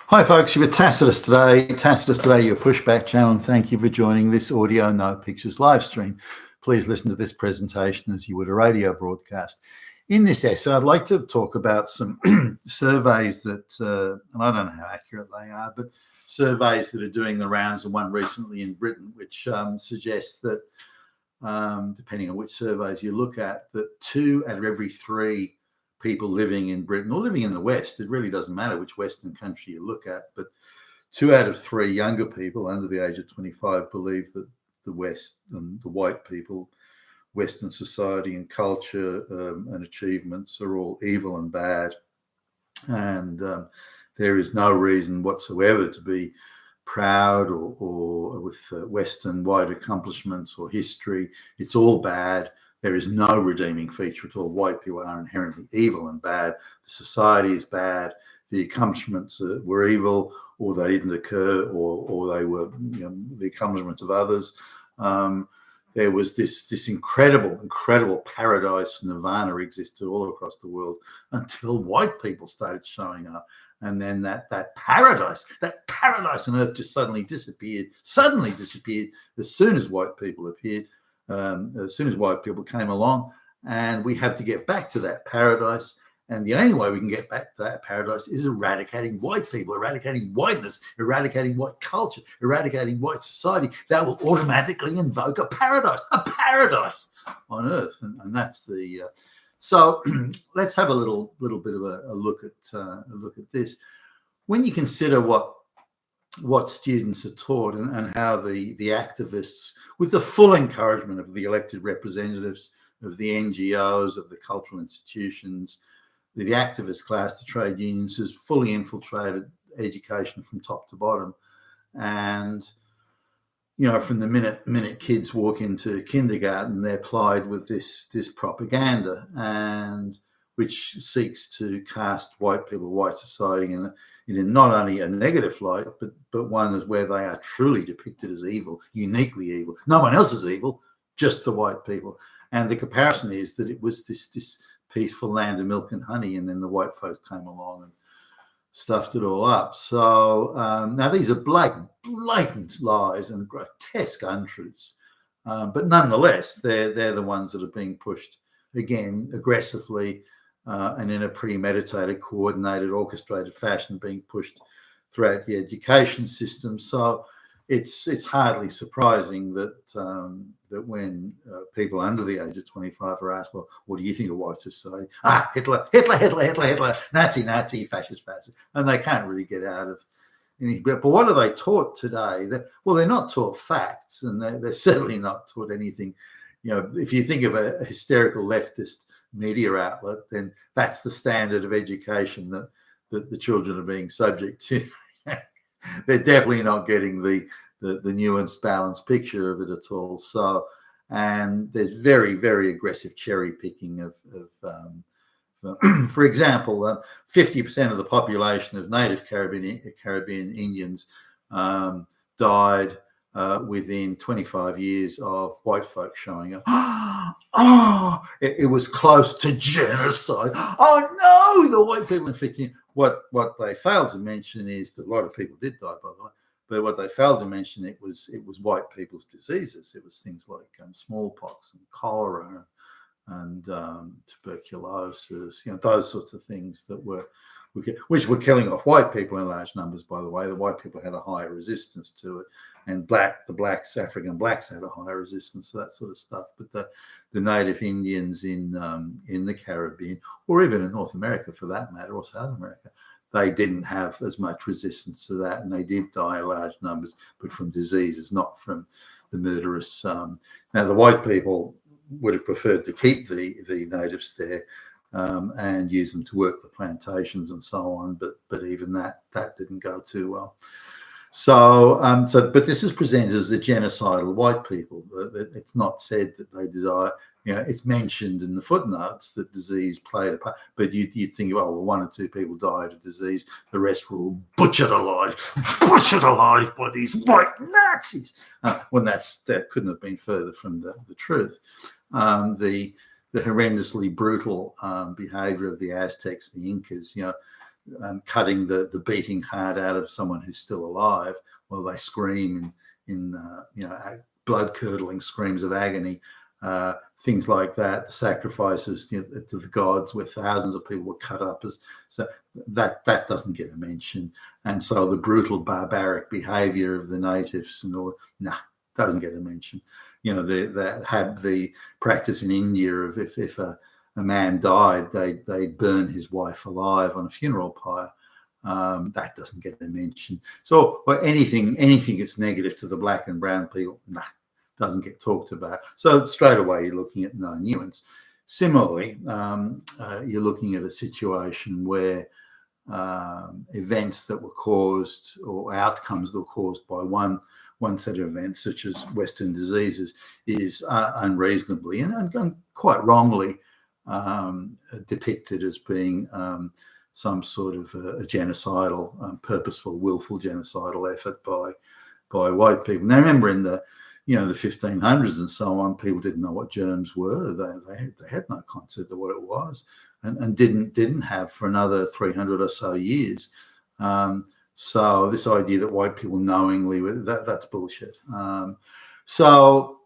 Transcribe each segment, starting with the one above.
Hi folks, you're with Tacitus today. Tacitus today, your pushback channel, and thank you for joining this audio no pictures live stream. Please listen to this presentation as you would a radio broadcast. In this essay, I'd like to talk about some surveys that, and I don't know how accurate they are, but surveys that are doing the rounds, and one recently in Britain, which suggests that, depending on which surveys you look at, that 2 out of every 3 people living in Britain or living in the West, it really doesn't matter which Western country you look at, but 2 out of 3 younger people under the age of 25 believe that the West and the white people, Western society and culture and achievements are all evil and bad. And there is no reason whatsoever to be proud or with Western white accomplishments or history. It's all bad. There is no redeeming feature at all. White people are inherently evil and bad. The society is bad. The accomplishments were evil, or they didn't occur, or they were the accomplishments of others. There was this incredible paradise nirvana existed all across the world until white people started showing up. And then that paradise on earth just suddenly disappeared as soon as white people appeared. As soon as white people came along, and we have to get back to that paradise. And the only way we can get back to that paradise is eradicating white people, eradicating whiteness, eradicating white culture, eradicating white society. That will automatically invoke a paradise on earth. And that's the so let's have a little bit of a look at this. When you consider what students are taught and how the activists, with the full encouragement of the elected representatives, of the NGOs, of the cultural institutions, the activist class, the trade unions, has fully infiltrated education from top to bottom. And, from the minute kids walk into kindergarten, they're plied with this propaganda, and which seeks to cast white people, white society in not only a negative light, but one where they are truly depicted as evil, uniquely evil. No one else is evil, just the white people. And the comparison is that it was this peaceful land of milk and honey, and then the white folks came along and stuffed it all up. So now these are blatant lies and grotesque untruths, but nonetheless, they're the ones that are being pushed again aggressively. And in a premeditated, coordinated, orchestrated fashion being pushed throughout the education system. So it's hardly surprising that that when people under the age of 25 are asked, well, what do you think of white society? Hitler, Nazi, fascist. And they can't really get out of anything. But what are they taught today? They're not taught facts, and they're certainly not taught anything. If you think of a hysterical leftist media outlet, then that's the standard of education that the children are being subject to. They're definitely not getting the nuanced, balanced picture of it at all. So, and there's very, very aggressive cherry picking of for example, 50% of the population of native Caribbean Indians died within 25 years of white folks showing up. It was close to genocide. Oh no, the white people inflicting. What they failed to mention is that a lot of people did die, by the way. But what they failed to mention, it was white people's diseases. It was things like smallpox and cholera and tuberculosis, those sorts of things that which were killing off white people in large numbers, by the way. The white people had a higher resistance to it, and African blacks had a higher resistance to that sort of stuff. But the native Indians in the Caribbean, or even in North America for that matter, or South America, they didn't have as much resistance to that, and they did die in large numbers, but from diseases, not from the murderous. Now, the white people would have preferred to keep the natives there and use them to work the plantations and so on, but even that didn't go too well. So but this is presented as the genocidal white people. It's not said that they desire. It's mentioned in the footnotes that disease played a part, but you'd think, well, 1 or 2 people died of disease, the rest were all butchered alive by these white Nazis. When that couldn't have been further from the truth. The horrendously brutal behavior of the Aztecs, the Incas, cutting the beating heart out of someone who's still alive while they scream in blood-curdling screams of agony. Things like that, the sacrifices to the gods, where thousands of people were cut up, so that doesn't get a mention. And so the brutal, barbaric behaviour of the natives and all, doesn't get a mention. They had the practice in India of if a man died, they burn his wife alive on a funeral pyre. That doesn't get a mention. So, or anything that's negative to the black and brown people, doesn't get talked about. So straight away you're looking at no nuance. Similarly, you're looking at a situation where events that were caused, or outcomes that were caused by one set of events, such as Western diseases, is unreasonably and quite wrongly depicted as being some sort of a genocidal, purposeful, willful genocidal effort by white people. Now, remember, in the 1500s and so on, people didn't know what germs were. They had no concept of what it was, and didn't have for another 300 or so years. So this idea that white people knowingly, that's bullshit. So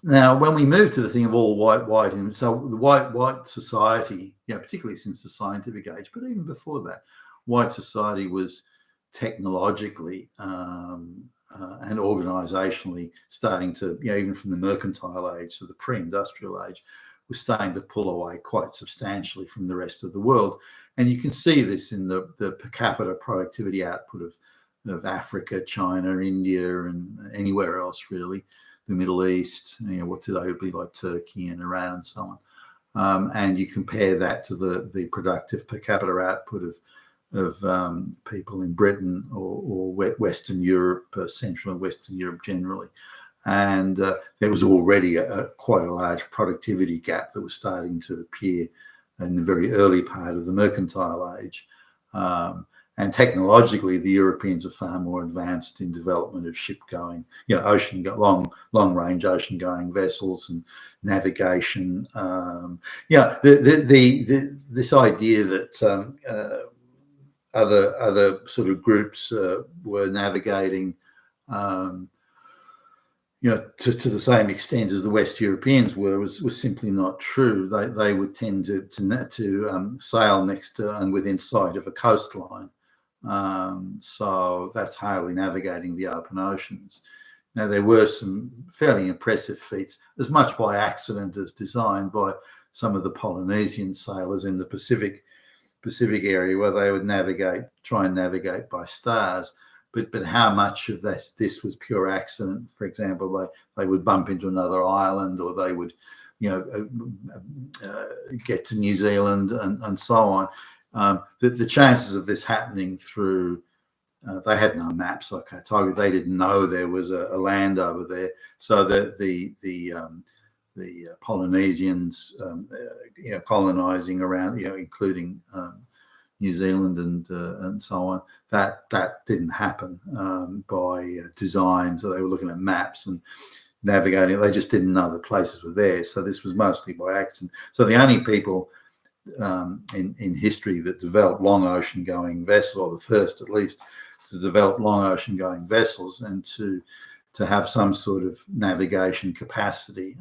now when we move to the thing of all white, and so the white society, particularly since the scientific age, but even before that, white society was technologically and organisationally starting to, even from the mercantile age, so the pre-industrial age, was starting to pull away quite substantially from the rest of the world. And you can see this in the per capita productivity output of Africa, China, India, and anywhere else really, the Middle East, what today would be like Turkey and Iran and so on. And you compare that to the productive per capita output of people in Britain or Western Europe, Central and Western Europe generally. And there was already quite a large productivity gap that was starting to appear in the very early part of the mercantile age. And technologically, the Europeans are far more advanced in development of ship-going, long-range ocean-going vessels and navigation. This idea that other sort of groups were navigating, to the same extent as the West Europeans were, was simply not true. They would tend to sail next to and within sight of a coastline. So that's hardly navigating the open oceans. Now, there were some fairly impressive feats, as much by accident as designed by some of the Polynesian sailors in the Pacific area, where they would try and navigate by stars. But how much of this was pure accident? For example, they would bump into another island, or they would, get to New Zealand and so on. The chances of this happening through, they had no maps like I told you. They didn't know there was a land over there. So the Polynesians, colonizing around, including New Zealand and so on, that didn't happen by design. So they were looking at maps and navigating. They just didn't know the places were there. So this was mostly by accident. So the only people in history that developed long ocean-going vessels, or the first at least to develop long ocean-going vessels and to have some sort of navigation capacity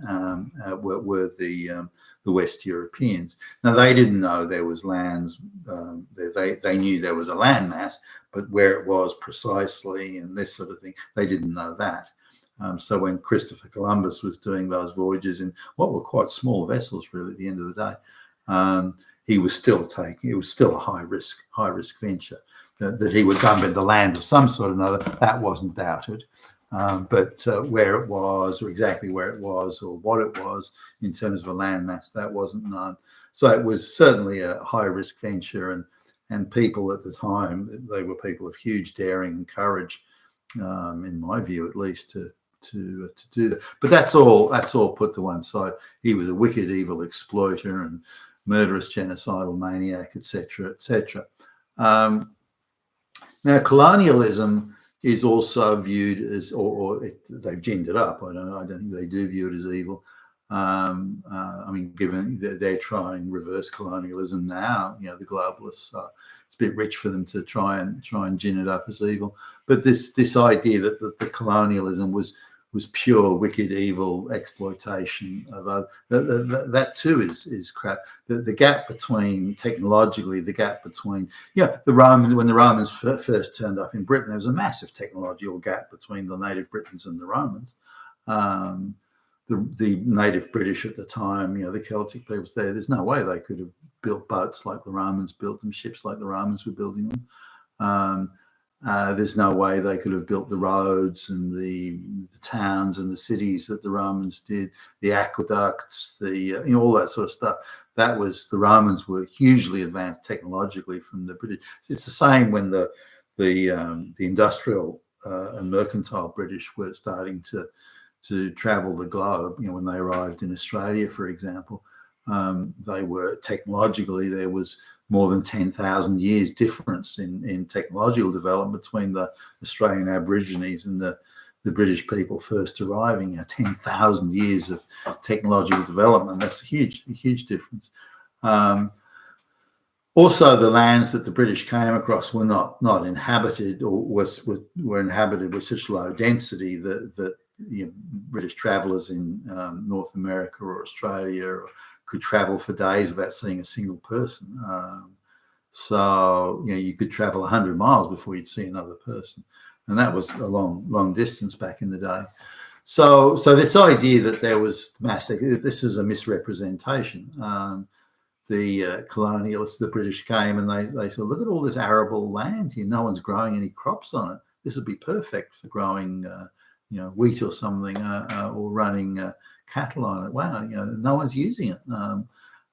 were the West Europeans. Now, they didn't know there was lands. They knew there was a landmass, but where it was precisely and this sort of thing, they didn't know that. So when Christopher Columbus was doing those voyages in what were quite small vessels, really, at the end of the day, he was still it was still a high risk venture. That he would bump into land of some sort or another, that wasn't doubted. But where it was, or exactly where it was, or what it was in terms of a landmass, that wasn't known. So it was certainly a high-risk venture, and people at the time, they were people of huge daring and courage, in my view, at least, to do that. But that's all put to one side. He was a wicked, evil exploiter and murderous, genocidal maniac, etc., etc. Now, colonialism is also viewed as, or they've ginned it up. I don't think they do view it as evil. I mean, given that they're trying reverse colonialism now, you know, the globalists, it's a bit rich for them to try and gin it up as evil. But this idea that the colonialism was pure wicked evil exploitation of other, that too is crap. The gap between technologically, the gap between the Romans, when the Romans first turned up in Britain, there was a massive technological gap between the native Britons and the Romans. The native British at the time, you know, the Celtic peoples there's no way they could have built boats like the Romans built them, ships like the Romans were building them. There's no way they could have built the roads and the towns and the cities that the Romans did, the aqueducts, all that sort of stuff. That was, the Romans were hugely advanced technologically from the British. It's the same when the industrial and mercantile British were starting to travel the globe. You know, when they arrived in Australia, for example, they were technologically, there was more than 10,000 years difference in technological development between the Australian Aborigines and the British people first arriving. You know, 10,000 years of technological development. That's a huge difference. Also, the lands that the British came across were not inhabited, or were inhabited with such low density that British travellers in North America or Australia could travel for days without seeing a single person. So you could travel 100 miles before you'd see another person, and that was a long distance back in the day. So this idea that there was this is a misrepresentation. The colonialists, the British, came and they said, look at all this arable land here. No one's growing any crops on it. This would be perfect for growing wheat or something, or running cattle on it. Wow, no one's using it.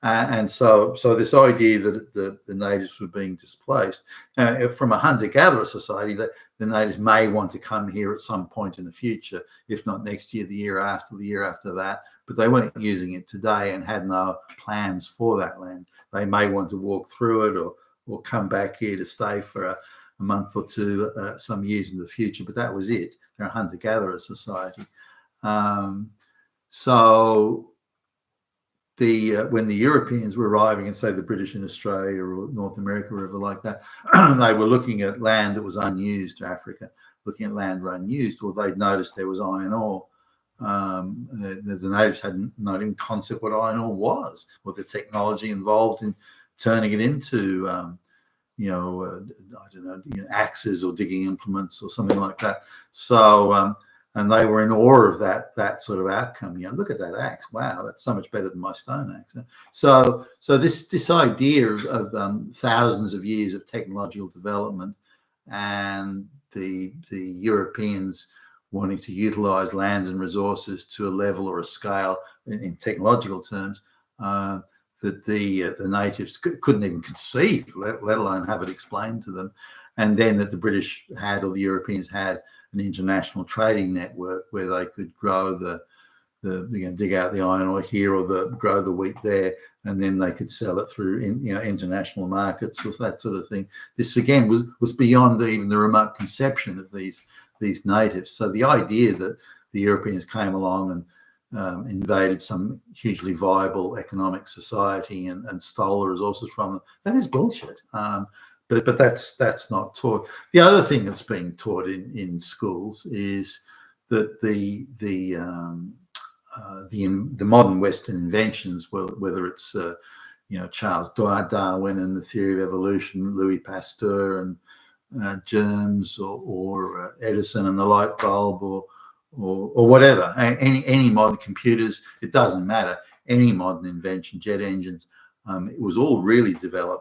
And so this idea that the natives were being displaced from a hunter-gatherer society, that the natives may want to come here at some point in the future, if not next year, the year after that, but they weren't using it today and had no plans for that land. They may want to walk through it or come back here to stay for a month or two, some years in the future, but that was it. They're a hunter-gatherer society. So when the Europeans were arriving, and say the British in Australia or North America, wherever like that, they were looking at land that was unused, Africa, looking at land unused, or they'd noticed there was iron ore. The natives hadn't not even concept what iron ore was, or the technology involved in turning it into axes or digging implements or something like that. So and they were in awe of that sort of outcome. Look at that axe. Wow, that's so much better than my stone axe. So this idea of thousands of years of technological development and the Europeans wanting to utilize land and resources to a level or a scale in technological terms that the natives couldn't even conceive, let alone have it explained to them. And then that the British had, or the Europeans had, an international trading network where they could grow dig out the iron ore here, or grow the wheat there, and then they could sell it through international markets or that sort of thing. This again was beyond even the remote conception of these natives. So the idea that the Europeans came along and invaded some hugely viable economic society and stole the resources from them, that is bullshit. But that's not taught. The other thing that's being taught in schools is that the modern Western inventions, whether it's Charles Darwin and the theory of evolution, Louis Pasteur and germs, or Edison and the light bulb, or whatever, any modern computers, it doesn't matter. Any modern invention, jet engines, it was all really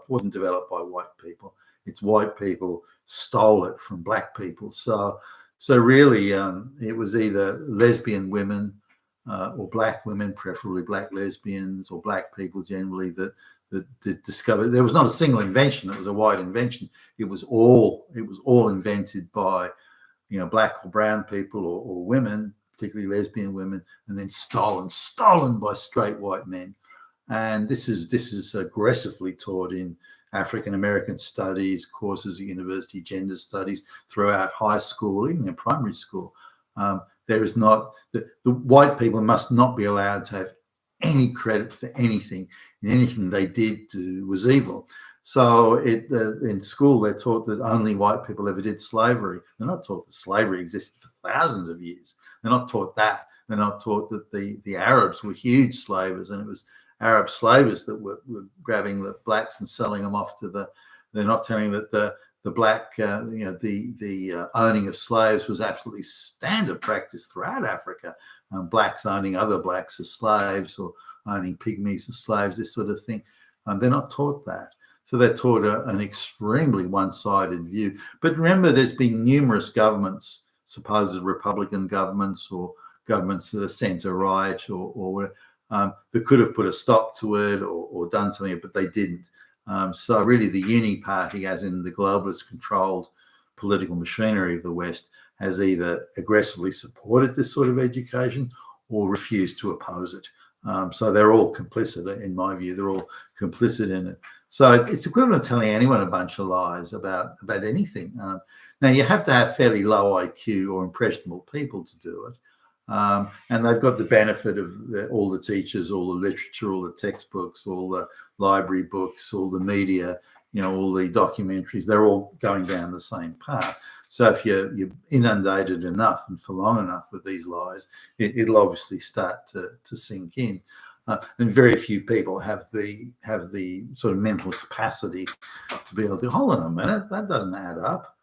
wasn't developed by white people. It's white people stole it from black people. So really, it was either lesbian women or black women, preferably black lesbians, or black people generally, that discovered. There was not a single invention that was a white invention. It was all invented by black or brown people or women, particularly lesbian women, and then stolen by straight white men. And this is aggressively taught in African American studies courses at university, gender studies throughout high school, even in primary school. There is not the white people must not be allowed to have any credit for anything, and anything they did do was evil. So in school, they're taught that only white people ever did slavery. They're not taught that slavery existed for thousands of years. They're not taught that. They're not taught that the Arabs were huge slavers, and it was Arab slavers that were grabbing the blacks and selling them off to the. They're not telling that the black, the owning of slaves was absolutely standard practice throughout Africa. Blacks owning other blacks as slaves, or owning pygmies as slaves, this sort of thing. They're not taught that. So they're taught an extremely one-sided view. But remember, there's been numerous governments, supposed Republican governments or governments that are centre-right or that could have put a stop to it or done something, but they didn't. So really the Uni Party, as in the globalist-controlled political machinery of the West, has either aggressively supported this sort of education or refused to oppose it. So they're all complicit, in my view. They're all complicit in it. So it's equivalent to telling anyone a bunch of lies about anything. Now, you have to have fairly low IQ or impressionable people to do it. And they've got the benefit of all the teachers, all the literature, all the textbooks, all the library books, all the media, all the documentaries. They're all going down the same path. So if you're inundated enough and for long enough with these lies, it'll obviously start to sink in. And very few people have the sort of mental capacity to be able to, hold on a minute, that doesn't add up.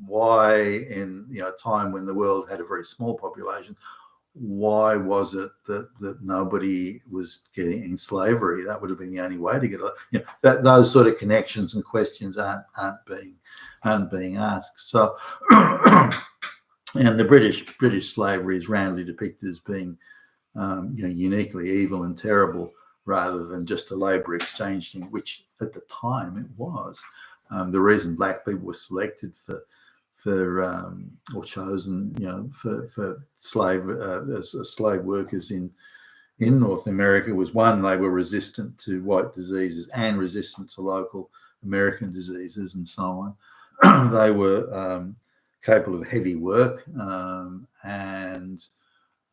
Why, in a time when the world had a very small population, why was it that nobody was getting slavery? That would have been the only way to get it. Those sort of connections and questions aren't being asked. So, and the British slavery is roundly depicted as being uniquely evil and terrible, rather than just a labour exchange thing, which at the time it was. The reason black people were selected or chosen, for slave as slave workers in North America was, one, they were resistant to white diseases and resistant to local American diseases and so on. They were capable of heavy work, and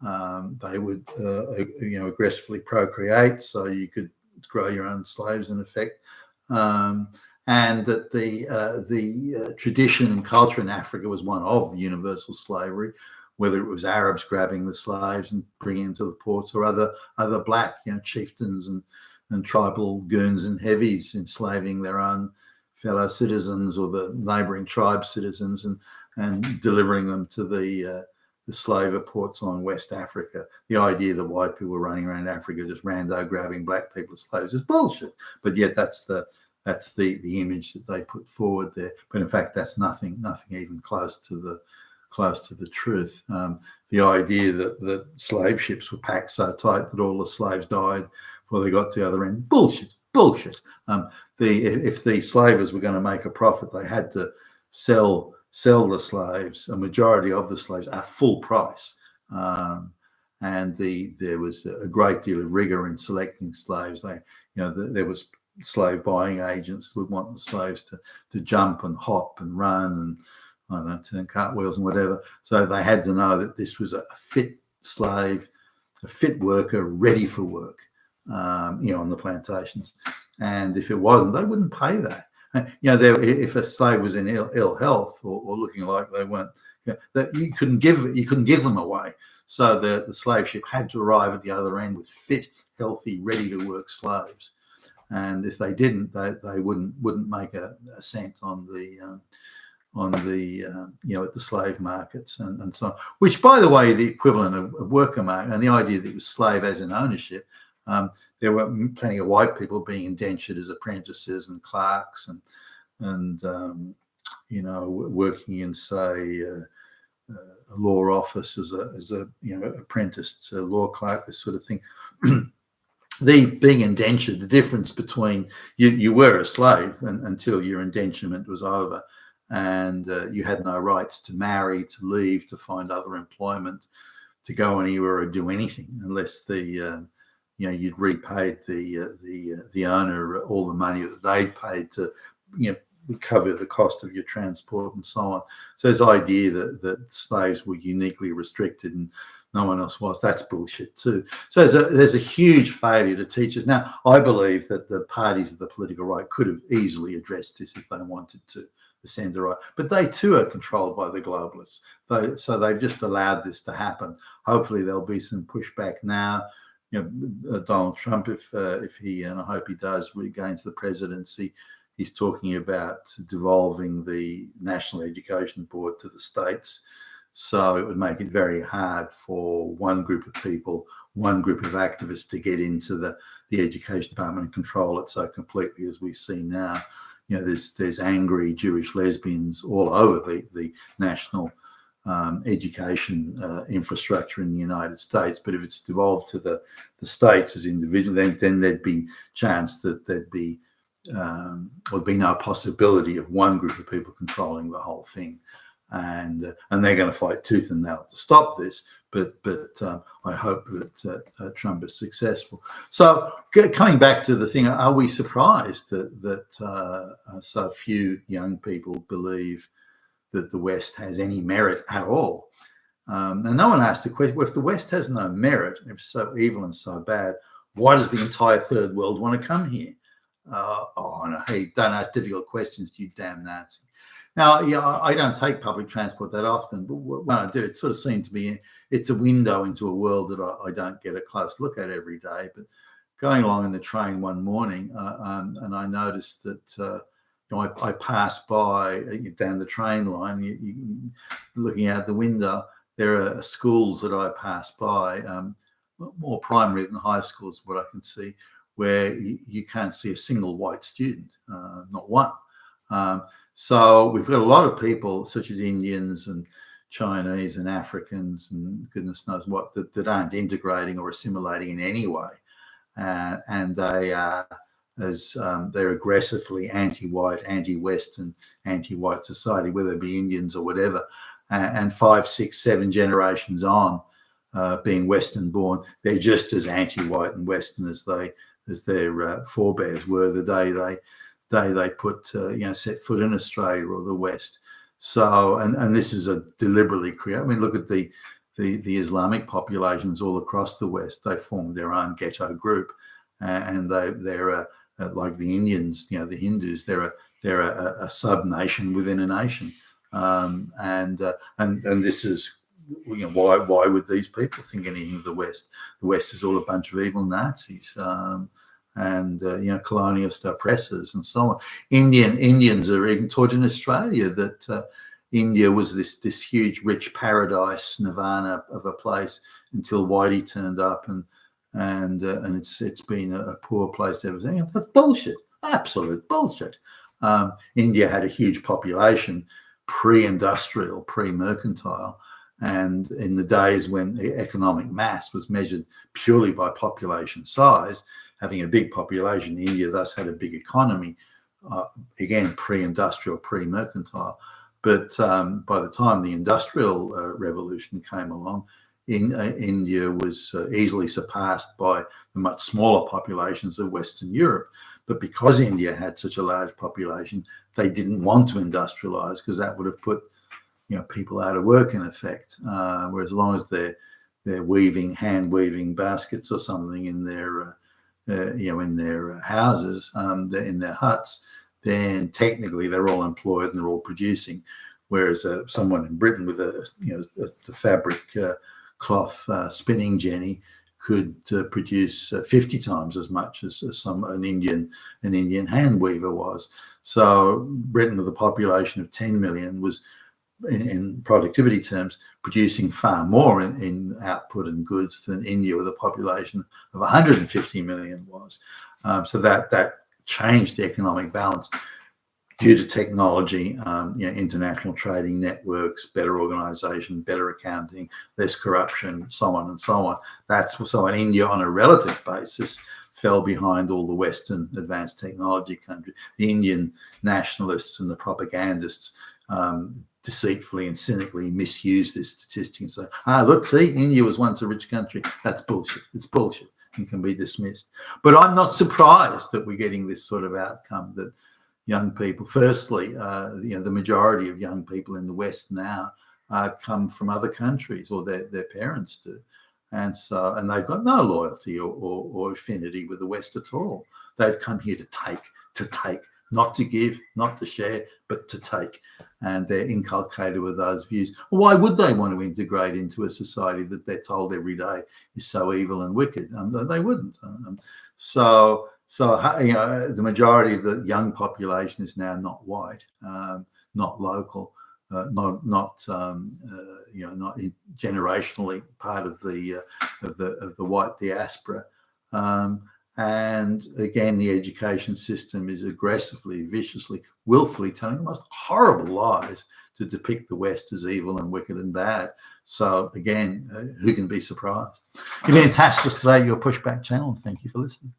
they would aggressively procreate, so you could grow your own slaves in effect. And that the tradition and culture in Africa was one of universal slavery, whether it was Arabs grabbing the slaves and bringing them to the ports, or other black chieftains and tribal goons and heavies enslaving their own fellow citizens or the neighbouring tribe citizens and delivering them to the slaver ports on West Africa. The idea that white people were running around Africa just rando grabbing black people as slaves is bullshit. But yet that's the image that they put forward there. But in fact, that's nothing even close to the truth. The idea that slave ships were packed so tight that all the slaves died before they got to the other end, bullshit. If the slavers were going to make a profit, they had to sell the slaves, a majority of the slaves, at full price. And there was a great deal of rigor in selecting slaves. There was slave buying agents would want the slaves to jump and hop and run and, I don't know, turn cartwheels and whatever. So they had to know that this was a fit slave, a fit worker, ready for work, on the plantations. And if it wasn't, they wouldn't pay that. If a slave was in ill health or looking like they weren't, that you couldn't give them away. So the slave ship had to arrive at the other end with fit, healthy, ready to work slaves. And if they didn't, they wouldn't make a cent on the at the slave markets and so on. Which, by the way, the equivalent of worker market, and the idea that it was slave as in ownership. There were plenty of white people being indentured as apprentices and clerks and working in, say, a law office as a apprenticed law clerk, this sort of thing. The being indentured, the difference between you were a slave until your indenturement was over, and you had no rights to marry, to leave, to find other employment, to go anywhere or do anything unless you'd repaid the owner all the money that they'd paid to cover the cost of your transport and so on. So this idea that slaves were uniquely restricted and No one else was. That's bullshit too. So there's a huge failure to teach us. Now, I believe that the parties of the political right could have easily addressed this if they wanted to, the centre right, but they too are controlled by the globalists. So they've just allowed this to happen. Hopefully there'll be some pushback now. Donald Trump, if he, and I hope he does, regains the presidency, he's talking about devolving the National Education Board to the states. So it would make it very hard for one group of people, one group of activists to get into the education department and control it so completely as we see now. There's angry Jewish lesbians all over the national education infrastructure in the United States. But if it's devolved to the states as individuals, then there'd be chance that there'd be no possibility of one group of people controlling the whole thing. And they're going to fight tooth and nail to stop this. But I hope that Trump is successful. So coming back to the thing, are we surprised that so few young people believe that the West has any merit at all? And no one asked the question, well, if the West has no merit, if it's so evil and so bad, why does the entire third world want to come here? No, hey, don't ask difficult questions, you damn Nazi. Now, I don't take public transport that often, but when I do, it sort of seems to be, it's a window into a world that I don't get a close look at every day. But going along in the train one morning, and I noticed that I passed by down the train line, looking out the window, there are schools that I passed by, more primary than high schools, what I can see, where you can't see a single white student, not one. So we've got a lot of people, such as Indians and Chinese and Africans and goodness knows what, that aren't integrating or assimilating in any way, and they are they're aggressively anti-white, anti-Western, anti-white society, whether it be Indians or whatever, and 5, 6, 7 generations on, being Western-born, they're just as anti-white and Western as their forebears were the day they put set foot in Australia or the West. So and this is a deliberately created. I mean, look at the Islamic populations all across the West. They formed their own ghetto group, and they're like the Indians, the Hindus. They're a sub nation within a nation, and this is why would these people think anything of the West? The West is all a bunch of evil Nazis. And colonialist oppressors and so on. Indians are even taught in Australia that India was this huge, rich paradise, nirvana of a place until Whitey turned up, and it's been a poor place ever since. That's bullshit, absolute bullshit. India had a huge population, pre-industrial, pre-mercantile. And in the days when the economic mass was measured purely by population size, having a big population, India thus had a big economy, again, pre-industrial, pre-mercantile. But by the time the Industrial Revolution came along, India was easily surpassed by the much smaller populations of Western Europe. But because India had such a large population, they didn't want to industrialize because that would have put people out of work in effect. Whereas as long as they're hand weaving baskets or something in their in their houses, in their huts, then technically they're all employed and they're all producing. Whereas someone in Britain with the fabric cloth spinning jenny could produce 50 times as much as an Indian hand weaver was. So Britain, with a population of 10 million, was in productivity terms producing far more in output and goods than India, with a population of 150 million was. So that changed the economic balance due to technology, international trading networks, better organization, better accounting, less corruption, so on and so on. So in India, on a relative basis, fell behind all the Western advanced technology countries. The Indian nationalists and the propagandists deceitfully and cynically misuse this statistic and say, look, see, India was once a rich country. That's bullshit. It's bullshit and can be dismissed. But I'm not surprised that we're getting this sort of outcome, that young people, firstly, the majority of young people in the West now come from other countries, or their parents do. And they've got no loyalty or affinity with the West at all. They've come here to take, not to give, not to share, but to take. And they're inculcated with those views. Why would they want to integrate into a society that they're told every day is so evil and wicked? They wouldn't. So the majority of the young population is now not white, not local, not generationally part of the white diaspora. And again, the education system is aggressively, viciously, willfully telling the most horrible lies to depict the West as evil and wicked and bad. So again, who can be surprised? You've been in Tacitus today, your Pushback channel. Thank you for listening.